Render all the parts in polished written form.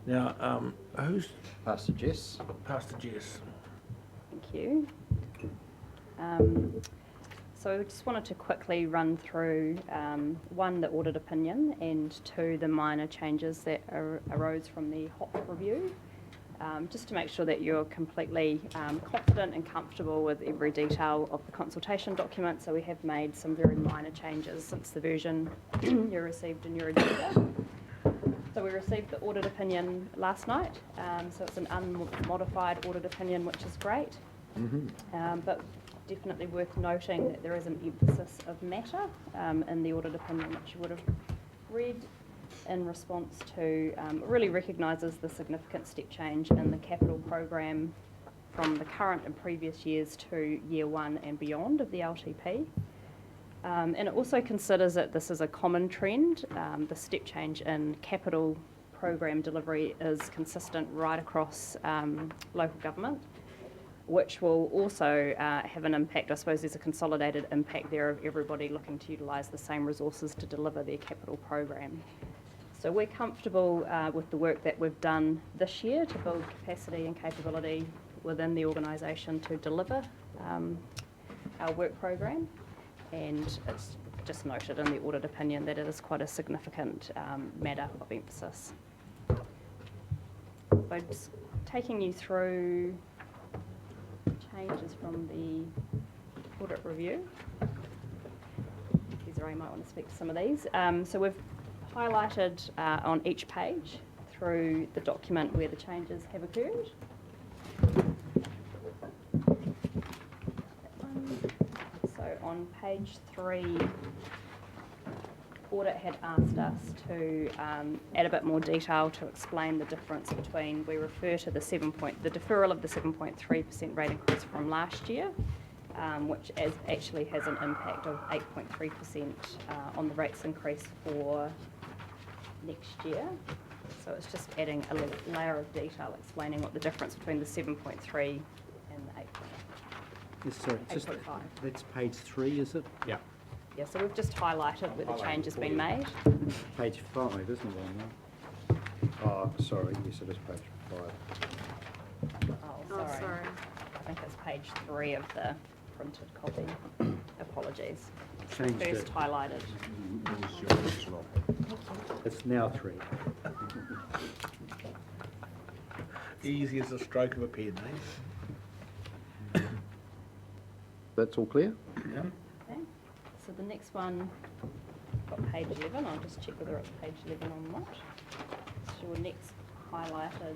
Now, who's Pastor Jess. Pastor Jess? Thank you. So I just wanted to quickly run through one, the audit opinion, and two, the minor changes that arose from the Hawke review, just to make sure that you're completely confident and comfortable with every detail of the consultation document. So we have made some very minor changes since the version you received in your agenda. So we received the audit opinion last night, so it's an unmodified audit opinion, which is great. But definitely worth noting that there is an emphasis of matter in the audit opinion, which you would have read in response to, really recognises the significant step change in the capital program from the current and previous years to year one and beyond of the LTP. And it also considers that this is a common trend. The step change in capital program delivery is consistent right across local government, which will also have an impact. I suppose there's a consolidated impact there of everybody looking to utilise the same resources to deliver their capital program. So we're comfortable with the work that we've done this year to build capacity and capability within the organisation to deliver our work program. And it's just noted in the audit opinion that it is quite a significant matter of emphasis. By just taking you through changes from the audit review. Ray might want to speak to some of these. So we've highlighted on each page through the document where the changes have occurred. So on page 3, audit had asked us to add a bit more detail to explain the difference between, we refer to the deferral of the 7.3% rate increase from last year, which actually has an impact of 8.3% on the rates increase for next year. So it's just adding a layer of detail explaining what the difference between the 7.3 and the 8.5. Yes, sorry, just, that's page 3, is it? Yeah. Yeah, so we've just highlighted where the change has been made. Page 5, isn't it, on that? Oh, sorry, yes, it is page 5. Oh, sorry. I think it's page 3 of the printed copy. Apologies. Changed First it. highlighted. It's now 3. Easy as a stroke of a pen, eh? That's all clear? Yeah. Okay. So the next one, got page 11. I'll just check whether it's page 11 or not. So your next highlighted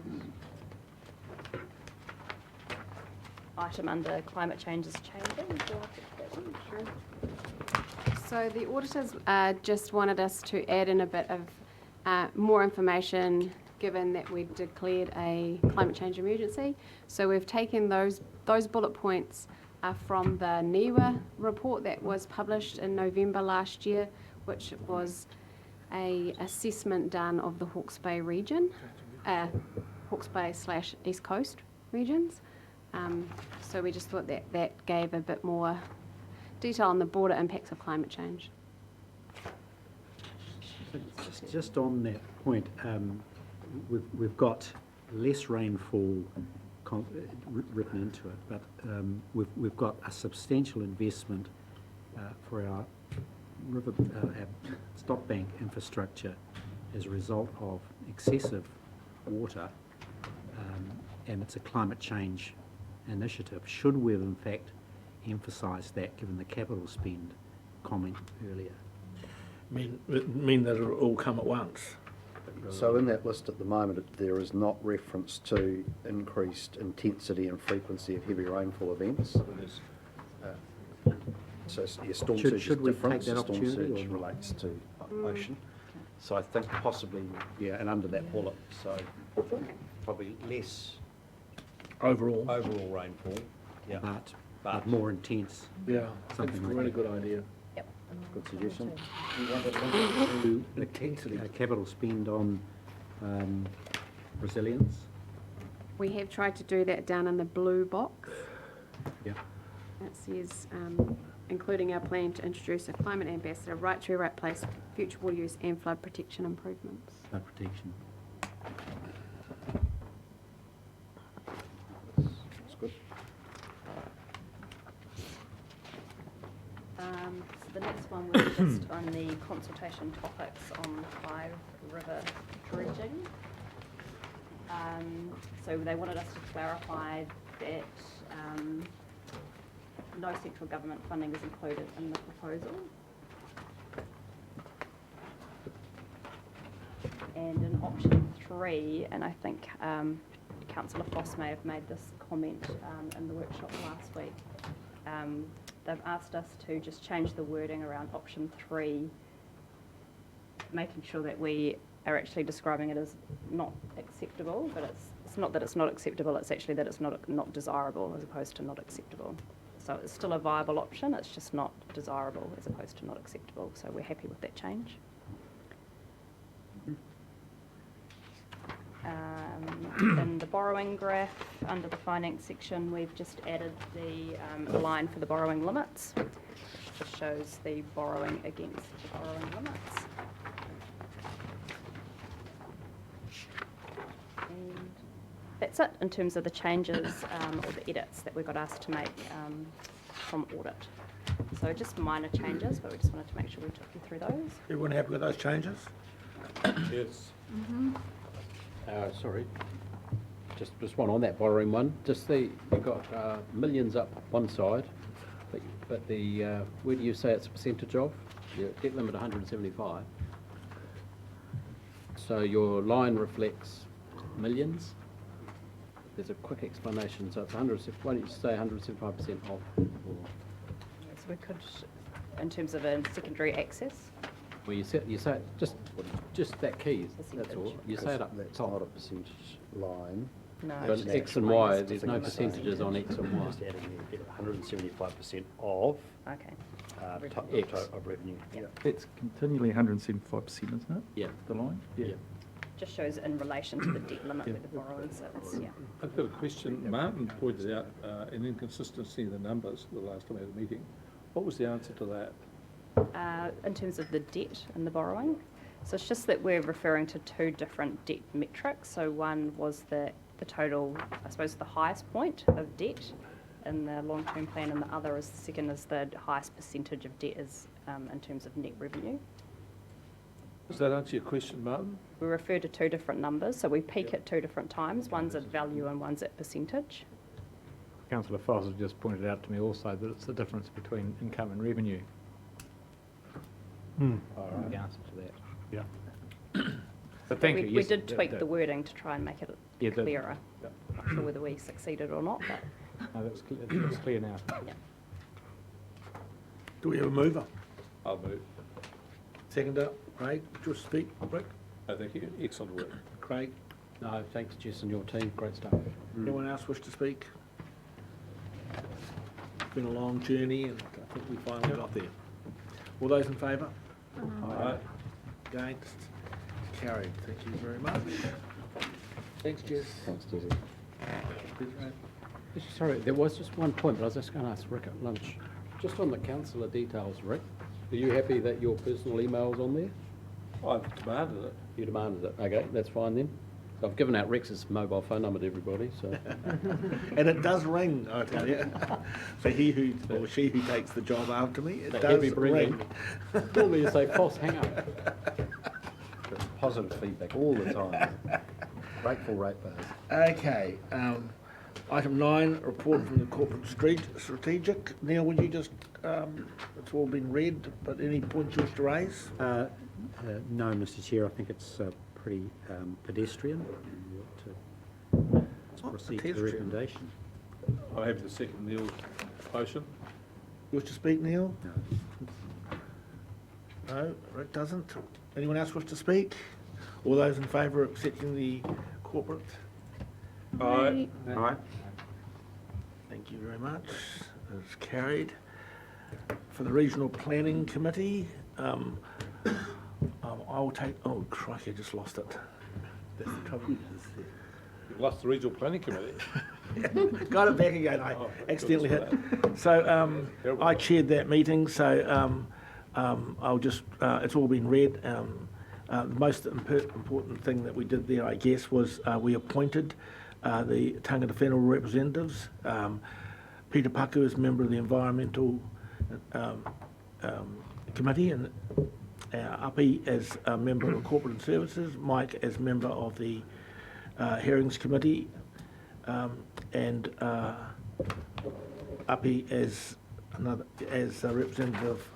item under climate change is changing. Do you want to pick that one? Sure. So the auditors just wanted us to add in a bit of more information, given that we declared a climate change emergency. So we've taken those bullet points from the NIWA report that was published in November last year, which was a assessment done of the Hawke's Bay region, Hawke's Bay / East Coast regions. So we just thought that gave a bit more detail on the broader impacts of climate change. Just on that point, we've got less rainfall written into it, but we've got a substantial investment for our river our stop bank infrastructure as a result of excessive water, and it's a climate change initiative. Should we have in fact emphasised that, given the capital spend comment earlier? Mean that it'll all come at once. So in that list at the moment, there is not reference to increased intensity and frequency of heavy rainfall events. So your storm surge is should we different. take that Storm opportunity surge or not? relates to ocean. So I think possibly, yeah, and under that bullet, so probably less Overall. rainfall. Yeah. But more intense. Yeah, Something that's a like really that. good idea. Yep. Good suggestion. To Intensity. capital spend on resilience. We have tried to do that down in the blue box. Yeah. It says, including our plan to introduce a climate ambassador, right to right place, future water use and flood protection improvements. Flood protection. just on the consultation topics on High River dredging. So they wanted us to clarify that no central government funding is included in the proposal. And in option 3, and I think Councillor Foss may have made this comment in the workshop last week, they've asked us to just change the wording around option 3, making sure that we are actually describing it as not acceptable, but it's not that it's not acceptable, it's actually that it's not desirable as opposed to not acceptable. So it's still a viable option, it's just not desirable as opposed to not acceptable. So we're happy with that change. In the borrowing graph, under the finance section, we've just added the line for the borrowing limits, which just shows the borrowing against the borrowing limits. And that's it in terms of the changes or the edits that we got asked to make from audit. So just minor changes, but we just wanted to make sure we took you through those. Everyone happy with those changes? Yes. Sorry, just one on that borrowing one. Just you've got millions up one side, but the where do you say it's a percentage of? Your debt limit 175. So your line reflects millions. There's a quick explanation. So it's 100. Why don't you say 175% of? So we could, in terms of a secondary access. Well, you say it, just that key. That's all. You say it up That's top. not a percentage line. No, But just X and explain Y, this there's to no them. percentages on X and Y. Just adding there, 175% of Okay. X. of revenue. Yeah. It's continually 175%, isn't it? Yeah. The line? Yeah. Just shows in relation to the debt limit where the borrowing sits, yeah. I've got a question. Martin pointed out an inconsistency in the numbers the last time we had a meeting. What was the answer to that? In terms of the debt and the borrowing. So it's just that we're referring to two different debt metrics. So one was the total, I suppose, the highest point of debt in the long-term plan, and the other is, the second is the highest percentage of debt is in terms of net revenue. Does that answer your question, Martin? We refer to two different numbers, so we peak at two different times. One's at value and one's at percentage. Councillor Foss has just pointed out to me also that it's the difference between income and revenue. The answer to that. Yeah. But thank we, you. we Yes, did tweak the wording to try and make it Yeah, that- clearer. Not sure whether we succeeded or not, but No, that's clear now. yeah. Do we have a mover? I'll move. Seconder, Craig, would you speak? Rick? I think you excellent work. Craig? No, thanks, Jess and your team. Great stuff. Anyone else wish to speak? It's been a long journey and I think we finally got there. All those in favour? Aye. Against? Carried. Thank you very much. Thanks, Jess. Thanks, Jesse. Sorry, there was just one point, but I was just going to ask Rick at lunch. Just on the councillor details, Rick, are you happy that your personal email's on there? I've demanded it. You demanded it. Okay, that's fine then. So I've given out Rex's mobile phone number to everybody, so. And it does ring, I tell you. For he who, or she who takes the job after me, it The does heavy breathing. ring. Normally you say, Foss, hang up. Positive feedback all the time. Grateful ratepayers. Okay, item 9, report from the corporate strategic. Neil, would you just, it's all been read, but any points you wish to raise? No, Mr Chair, I think it's pretty pedestrian. Let's proceed to the pedestrian. recommendation. I'm happy to second Neil's motion. You wish to speak, Neil? No. No, Rick doesn't. Anyone else wish to speak? All those in favour of accepting the corporate? Aye. Aye. Thank you very much. It's carried. For the Regional Planning Committee, I'll take, oh crikey, I just lost it. That's the trouble. You've lost the Regional Planning Committee. Got it back again, I Oh, accidentally hit. goodness So Terrible. I chaired that meeting, so I'll just, it's all been read. The most important thing that we did there, I guess, was we appointed the Tangata Whenua representatives. Peter Paku is member of the Environmental committee, and Api as a member of Corporate and Services, Mike as member of the Hearings Committee, and Api as a representative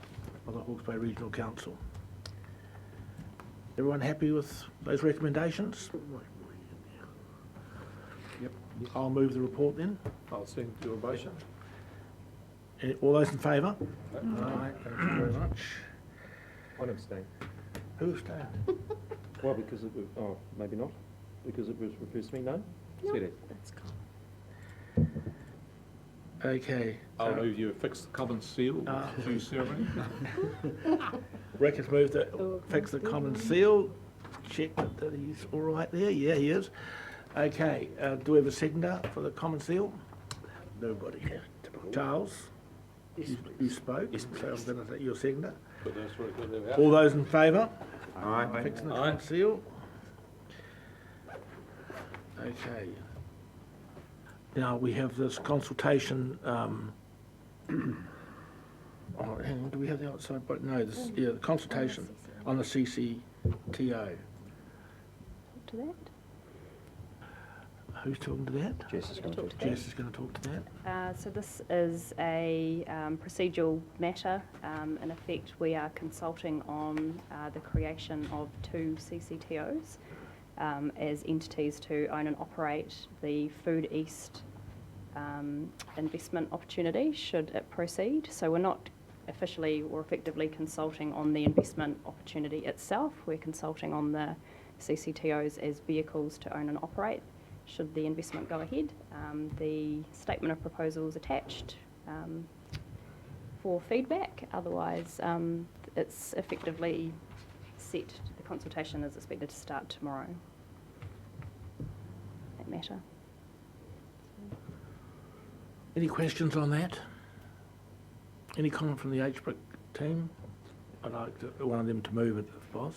of the Hawke's Bay Regional Council. Everyone happy with those recommendations? Yep. I'll move the report then. I'll send you a motion. All those in favour? Aye, thank you very much. I'd abstain. Who abstained? Well, because it was, oh, maybe not, because it was refused to me, no? Said it. That's cool. Okay. I'll move you affix the common seal due ceremony. Rick has moved to fix the common seal. Check that he's all right there. Yeah, he is. Okay, do we have a seconder for the common seal? Nobody. Charles? You spoke, so I'm going to take your seconder. But that's very good, there we are. All those in favour? Aye. Fixing the Aye. common seal. Okay. Now we have this consultation. Oh, hang on, do we have the outside? But no, this, yeah, the consultation on the CCTO. To that? Who's talking to that? Jess is going to talk to Jess is going to talk to that. So this is a procedural matter. In effect, we are consulting on the creation of 2 CCTOs as entities to own and operate the Food East investment opportunity, should it proceed. So we're not officially or effectively consulting on the investment opportunity itself. We're consulting on the CCTOs as vehicles to own and operate, should the investment go ahead. The statement of proposal is attached for feedback. Otherwise, it's effectively set. The consultation is expected to start tomorrow. That matter. Any questions on that? Any comment from the HBRIC team? I'd like one of them to move it, if boss.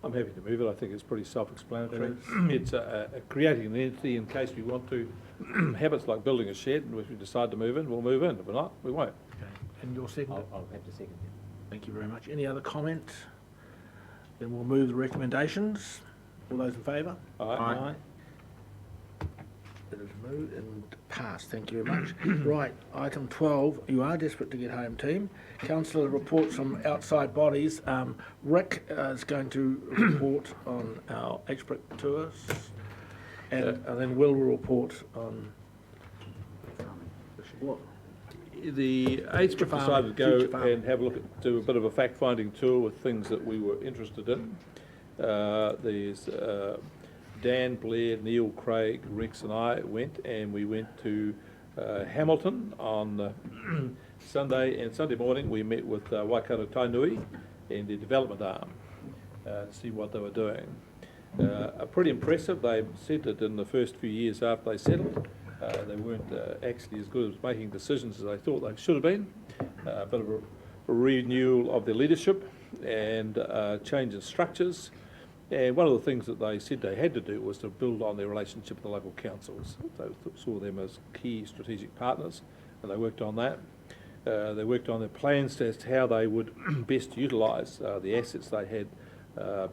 I'm happy to move it. I think it's pretty self-explanatory. It It's creating an entity in case we want to. Habits like building a shed, and if we decide to move in, we'll move in. If we're not, we won't. Okay. And your second? I'll have to second it. Thank you very much. Any other comment? Then we'll move the recommendations. All those in favour? Aye. It is moved and passed. Thank you very much. Right, item 12. You are desperate to get home, team. Councillor reports from outside bodies. Rick is going to report on our HBRIC tours, and then Will report on The HBRIC farming, decided to future go farming. and have a look at, do a bit of a fact-finding tour with things that we were interested in. There's Dan, Blair, Neil, Craig, Rex and I went, and we went to Hamilton on Sunday, and Sunday morning we met with Waikato Tainui and the development arm to see what they were doing. Pretty impressive. They said that in the first few years after they settled, they weren't actually as good at making decisions as they thought they should have been. A bit of a renewal of their leadership and change in structures. And one of the things that they said they had to do was to build on their relationship with the local councils. They saw them as key strategic partners, and they worked on that. They worked on their plans as to how they would best utilise the assets they had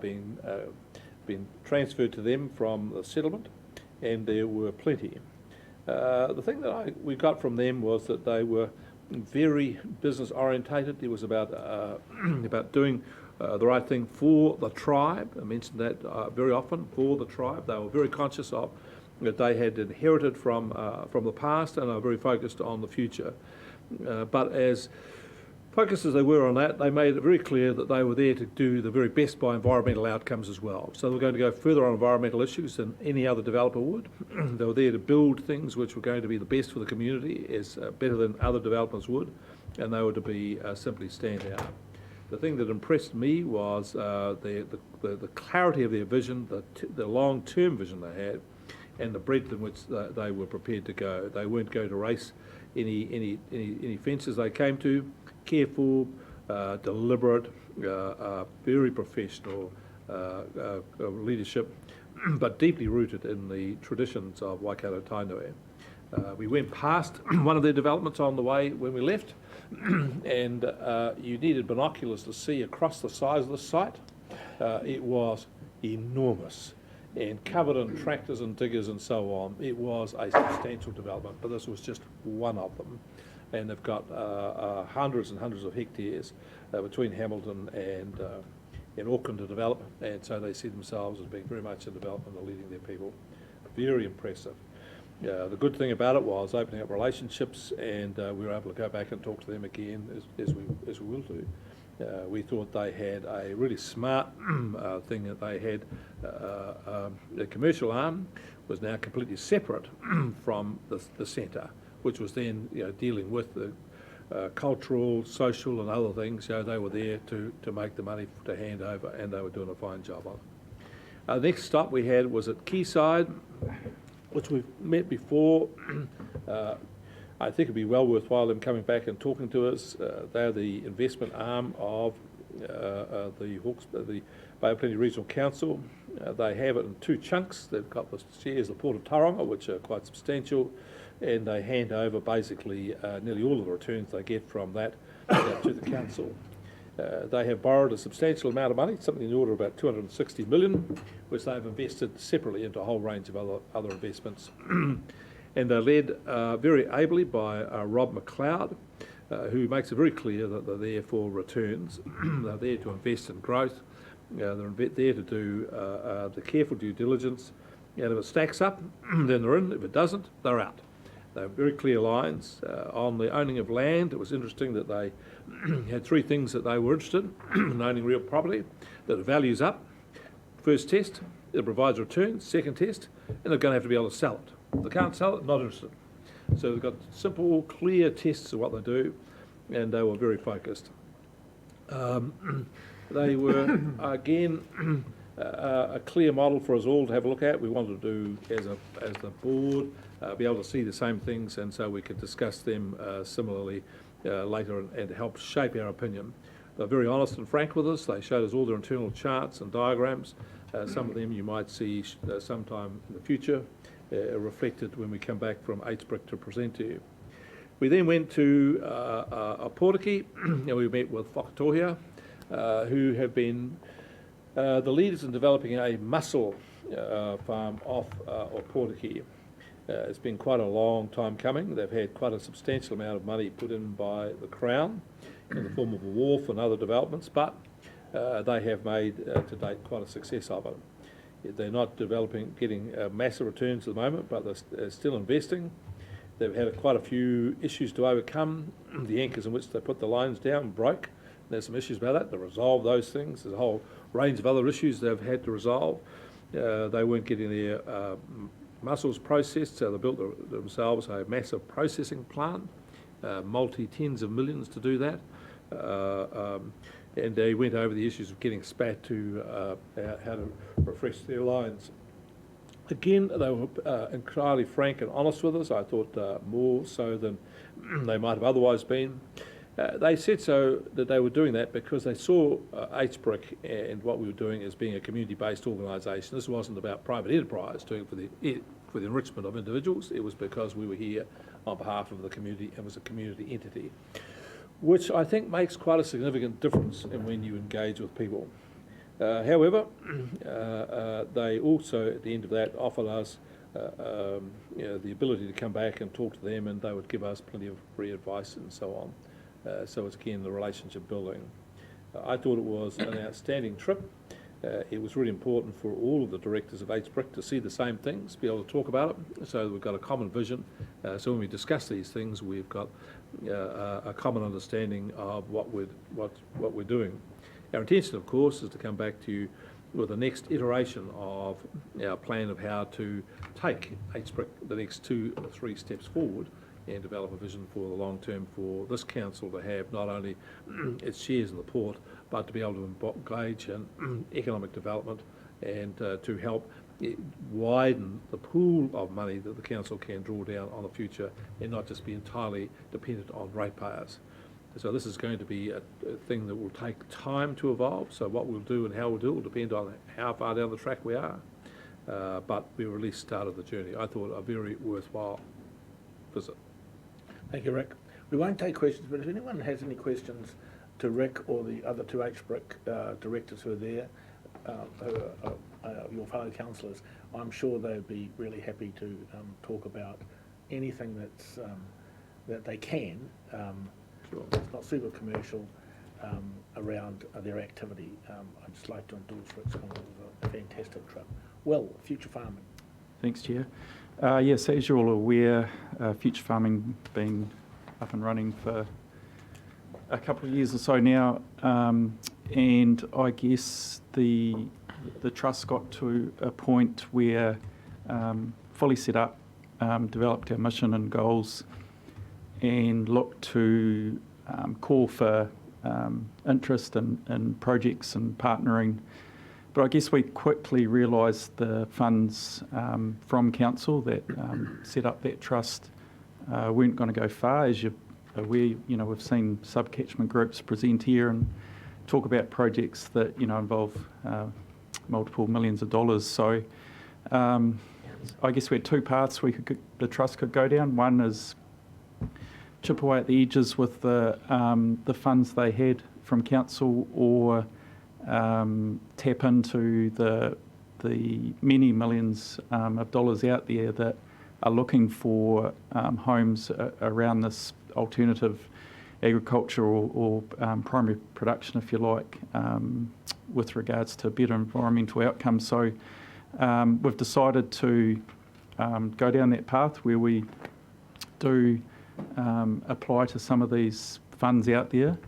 been transferred to them from the settlement, and there were plenty. The thing that we got from them was that they were very business orientated. It was about doing the right thing for the tribe. I mentioned that very often, for the tribe. They were very conscious of that they had inherited from the past, and are very focused on the future. But as focused as they were on that, they made it very clear that they were there to do the very best by environmental outcomes as well. So they were going to go further on environmental issues than any other developer would. They were there to build things which were going to be the best for the community, as better than other developers would, and they were to be simply stand out. The thing that impressed me was the clarity of their vision, the long-term vision they had, and the breadth in which they were prepared to go. They weren't going to race any fences they came to. Careful, deliberate, very professional leadership, but deeply rooted in the traditions of Waikato Tainui. We went past one of their developments on the way when we left, and you needed binoculars to see across the size of the site. It was enormous and covered in tractors and diggers and so on. It was a substantial development, but this was just one of them. And they've got hundreds and hundreds of hectares between Hamilton and Auckland to develop, and so they see themselves as being very much in development and leading their people. Very impressive. The good thing about it was opening up relationships, and we were able to go back and talk to them again, as we will do. We thought they had a really smart thing that they had. The commercial arm was now completely separate from the centre, which was then dealing with the cultural, social and other things. They were there to make the money to hand over, and they were doing a fine job on it. The next stop we had was at Quayside, which we've met before. I think it'd be well worthwhile them coming back and talking to us. They're the investment arm of the Hawke's, the Bay of Plenty Regional Council. They have it in two chunks. They've got the shares of the Port of Tauranga, which are quite substantial, and they hand over basically nearly all of the returns they get from that to the council. They have borrowed a substantial amount of money, something in the order of about 260 million, which they've invested separately into a whole range of other investments. And they're led very ably by Rob McLeod, who makes it very clear that they're there for returns. They're there to invest in growth. They're there to do the careful due diligence. And if it stacks up, then they're in. If it doesn't, they're out. They have very clear lines. On the owning of land, it was interesting that they had three things that they were interested in owning real property: that it values up, first test; it provides returns, second test; and they're going to have to be able to sell it. If they can't sell it, not interested. So they've got simple, clear tests of what they do, and they were very focused. They were, again, a clear model for us all to have a look at. We wanted to do, as the board, be able to see the same things, and so we could discuss them similarly later and help shape our opinion. They're very honest and frank with us. They showed us all their internal charts and diagrams. Some of them you might see sometime in the future, reflected when we come back from Hbrick to present to you. We then went to Portiki, and we met with Whakatohia, who have been the leaders in developing a mussel farm off Portiki. It's been quite a long time coming. They've had quite a substantial amount of money put in by the Crown in the form of a wharf and other developments, but they have made to date quite a success of it. They're not getting massive returns at the moment, but they're still investing. They've had quite a few issues to overcome. The anchors in which they put the lines down broke. There's some issues about that. They resolve those things. There's a whole range of other issues they've had to resolve. They weren't getting their mussels processed, so they built themselves a massive processing plant, multi-tens of millions to do that. And they went over the issues of getting SPAT to how to refresh their lines. Again, they were entirely frank and honest with us. I thought more so than they might have otherwise been. They said so that they were doing that because they saw Hbrick and what we were doing as being a community-based organisation. This wasn't about private enterprise doing it for the enrichment of individuals. It was because we were here on behalf of the community and was a community entity, which I think makes quite a significant difference in when you engage with people. However, they also, at the end of that, offered us the ability to come back and talk to them, and they would give us plenty of free advice and so on. So it's again the relationship building. I thought it was an outstanding trip. It was really important for all of the directors of Hbrick to see the same things, be able to talk about it, so that we've got a common vision. So when we discuss these things, we've got a common understanding of what we're doing. Our intention, of course, is to come back to you with the next iteration of our plan of how to take Hbrick the next 2 or 3 steps forward and develop a vision for the long term for this council to have not only its shares in the port, but to be able to engage in economic development and to help widen the pool of money that the council can draw down on the future and not just be entirely dependent on ratepayers. So this is going to be a thing that will take time to evolve. So what we'll do and how we'll do it will depend on how far down the track we are. But we've at least started the journey. I thought a very worthwhile visit. Thank you, Rick. We won't take questions, but if anyone has any questions to Rick or the other two HBRIC directors who are there, who are your fellow councillors, I'm sure they'd be really happy to talk about anything that's that they can. Sure. It's not super commercial around their activity. I'd just like to endorse Rick's comment. It was a fantastic trip. Well, future farming. Thanks, Chair. Yes, as you're all aware, future farming been up and running for a couple of years or so now, and I guess the trust got to a point where fully set up, developed our mission and goals, and looked to call for interest in projects and partnering. But I guess we quickly realised the funds from council that set up that trust weren't going to go far. As you're aware, we've seen sub-catchment groups present here and talk about projects that involve multiple millions of dollars. So I guess we had two paths the trust could go down. One is chip away at the edges with the funds they had from council, or tap into the many millions of dollars out there that are looking for homes around this alternative agriculture or primary production, if you like, with regards to better environmental outcomes. So we've decided to go down that path where we do apply to some of these funds out there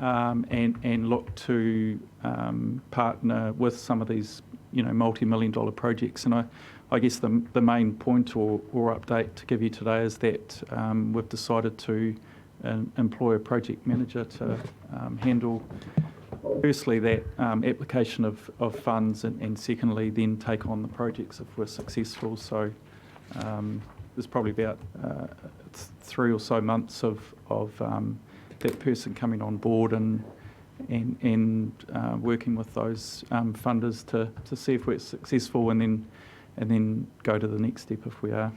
and look to partner with some of these multi-million dollar projects. And I guess the main point or update to give you today is that we've decided to employ a project manager to handle firstly that application of funds, and secondly then take on the projects if we're successful. So there's probably about 3 or so months of that person coming on board and working with those funders to see if we're successful, and then go to the next step if we are.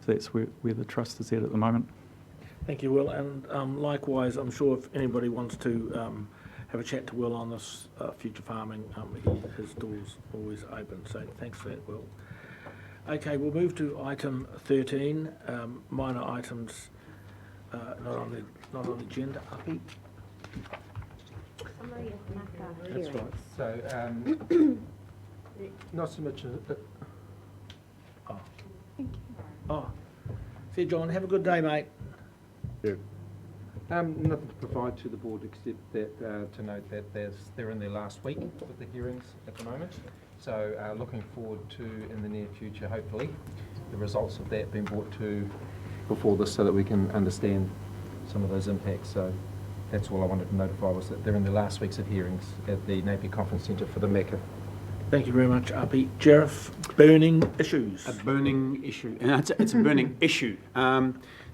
So that's where the trust is at the moment. Thank you, Will. And likewise, I'm sure if anybody wants to have a chat to Will on this future farming, his door's always open. So thanks for that, Will. Okay, we'll move to item 13, minor items not on the agenda. Uppy? That's right. So, not so much. Oh, see you, John. Have a good day, mate. Nothing to provide to the board except that to note that they're in their last week with the hearings at the moment. So looking forward to, in the near future, hopefully, the results of that being brought to before this so that we can understand some of those impacts. So that's all I wanted to notify, was that they're in their last weeks of hearings at the Napier Conference Centre for the MECA. Thank you very much, Uppy. Sheriff, burning issues. A burning issue. It's a burning issue.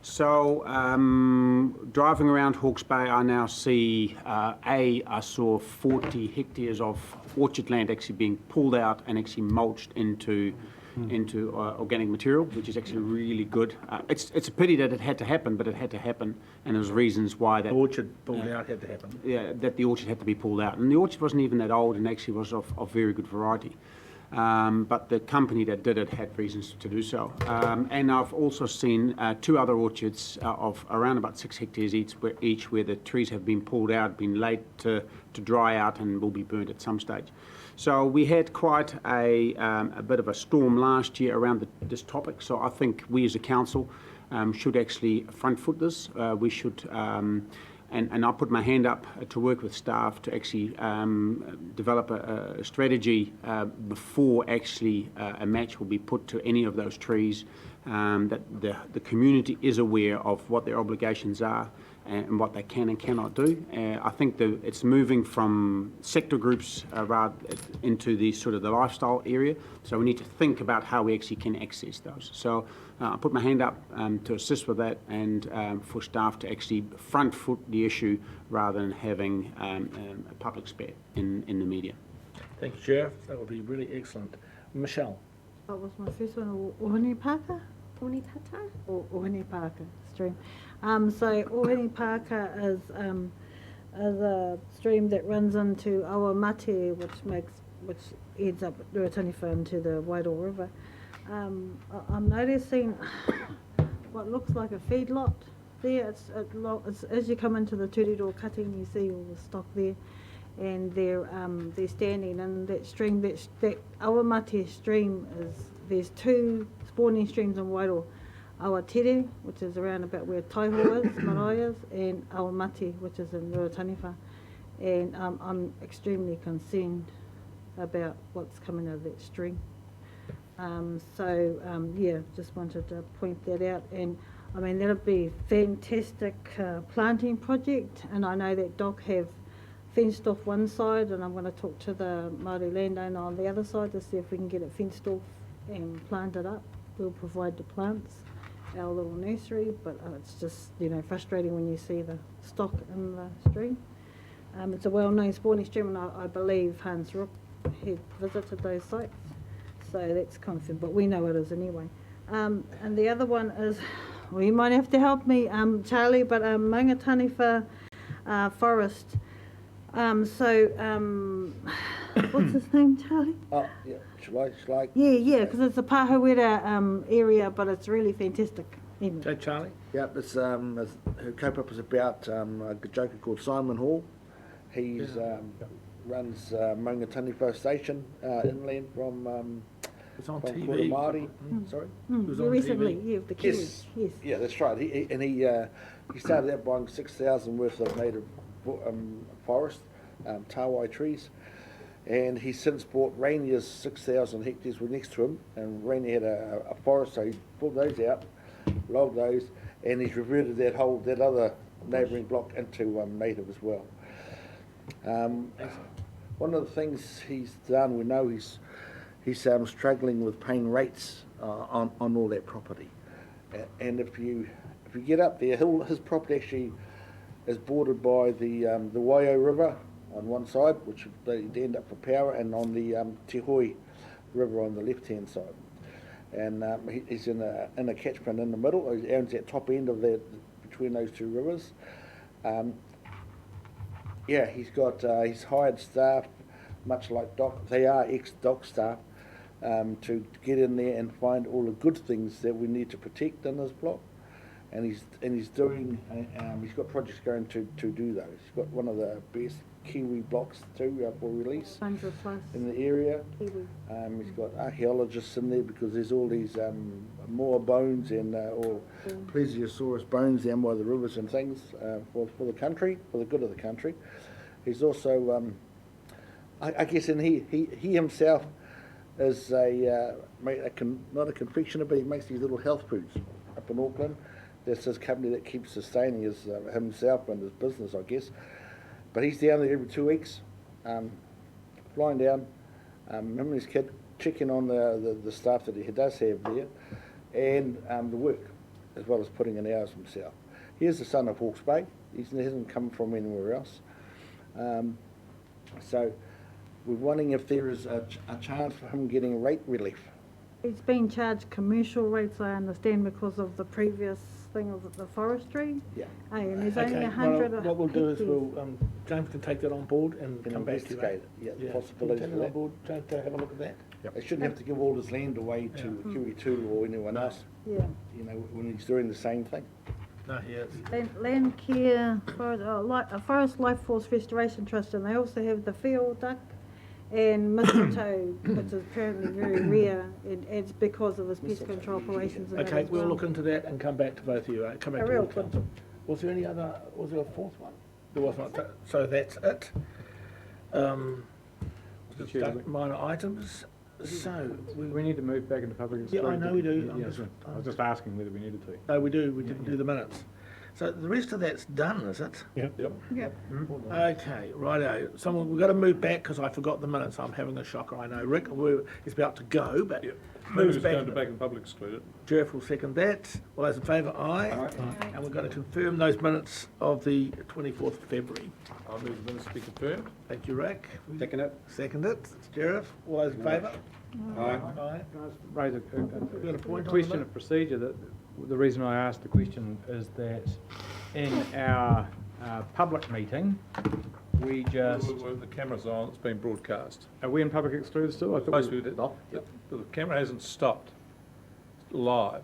So driving around Hawke's Bay, I now see, I saw 40 hectares of orchard land actually being pulled out and actually mulched into organic material, which is actually really good. It's a pity that it had to happen, but it had to happen, and there's reasons why that... The orchard pulled out had to happen. Yeah, that the orchard had to be pulled out. And the orchard wasn't even that old and actually was of very good variety. But the company that did it had reasons to do so. And I've also seen 2 other orchards of around about 6 hectares each where the trees have been pulled out, been laid to dry out, and will be burnt at some stage. So we had quite a bit of a storm last year around this topic. So I think we as a council should actually front foot this. We should... And I'll put my hand up to work with staff to actually develop a strategy before actually a match will be put to any of those trees, that the community is aware of what their obligations are and what they can and cannot do. I think it's moving from sector groups rather into the sort of the lifestyle area. So we need to think about how we actually can access those. So I put my hand up to assist with that, and for staff to actually front foot the issue rather than having a public spat in the media. Thank you, Sheriff. That would be really excellent. Michelle. What was my first one? Ohani Paka? Onipata? or Ohinipaka stream. So Ohinipaka is a stream that runs into Awamate, which ends up at Ruataniwha into the Wairoa River. I'm noticing what looks like a feedlot there. It's as you come into the Turiroa cutting, you see all the stock there, and they're standing in that stream. That Awamate stream there's two spawning streams in Wairoa. Awatere, which is around about where Taiho is, Marae is, and Awamate, which is in Ruataniwha. And I'm extremely concerned about what's coming out of that stream. Yeah, just wanted to point that out. And I mean, that'll be a fantastic planting project. And I know that DOC have fenced off one side, and I'm going to talk to the Māori landowner on the other side to see if we can get it fenced off and planted up. We'll provide the plants, our little nursery, but it's just, frustrating when you see the stock in the stream. It's a well-known spawning stream, and I believe Hans Rook had visited those sites, so that's confirmed, but we know it is anyway. And the other one is, well, you might have to help me, Charlie, but Maungataniwha Forest. What's his name, Charlie? Oh, yeah, shall I? Yeah, because it's a Pāhuera area, but it's really fantastic. Anyway. Okay, Charlie? Yeah, it's her co-op is about a joker called Simon Hall. He's runs Maungataniwha Station inland from It's on from TV. Kura Māori. Sorry? was on Recently, TV. yeah, the Kiwis. Yes. Yeah, that's right. He started out buying 6,000 worth of native forest, tawai trees, and he's since bought Rainier's 6,000 hectares were next to him, and Rainier had a forest, so he pulled those out, logged those, and he's reverted that other neighbouring block into native as well. One of the things he's done, we know he's struggling with paying rates on all that property, and if you get up there, his property actually is bordered by the Waio River on one side, which they end up for power, and on the Te Hoi River on the left-hand side. And he's in a catchment in the middle. He owns that top end of that between those two rivers. He's hired staff, much like DOC. They are ex-DOC staff, to get in there and find all the good things that we need to protect in this block. And he's doing. He's got projects going to do those. He's got one of the best Kiwi blocks too for release 100 plus in the area. Kiwi. He's got archaeologists in there because there's all these Moa bones and or plesiosaurus bones down by the rivers and things for the country, for the good of the country. He's also, I guess, and he himself is not a confectioner, but he makes these little health foods up in Auckland. That's his company that keeps sustaining himself and his business, I guess. But he's down there every 2 weeks, flying down, him and his kid, checking on the staff that he does have there, and the work, as well as putting in hours himself. He is the son of Hawke's Bay. He hasn't come from anywhere else. So we're wondering if there is a chance for him getting rate relief. He's been charged commercial rates, I understand, because of the previous thing of the forestry. Yeah. And there's only Okay, 100 well, what we'll do is hectares. James can take that on board and Can come back to you. investigate it, yeah, the Can you possibilities take for it on that. board, James, to have a look at that? They shouldn't have to give all his land away to Kiwi Tulu or anyone else, Yeah. when he's doing the same thing. No, he is. Land Care, Forest Life Force Restoration Trust, and they also have the field duck and mistletoe, which is apparently very rare, and it's because of his pest control operations. And that Okay, as we'll well. look into that and come back to both of you. Come back A to real all council. Was there a fourth one? There was not. So that's it. Chair, Minor items. So We need to move back into public. Yeah, I know we do. I'm Yeah, just- I was just asking whether we needed to. no, we do. We didn't do the minutes. So the rest of that's done, is it? Yep. Yep. Okay, righto. We've got to move back because I forgot the minutes. I'm having a shocker. I know. Rick, he's about to go, but Moves Who's back. going to back and public excluded? Jeff will second that. All those in favour, aye. And we're going to confirm those minutes of the 24th of February. I'll move the minutes to be confirmed. Thank you, Rick. Second it. Second it. Sheriff, all those in favour? Aye. Aye. Can I raise Got a point on question that? of procedure? That the reason I asked the question is that in our public meeting, we just, The camera's on, it's been broadcast. are we in public excluded still? I thought Supposed to be, the camera hasn't stopped live.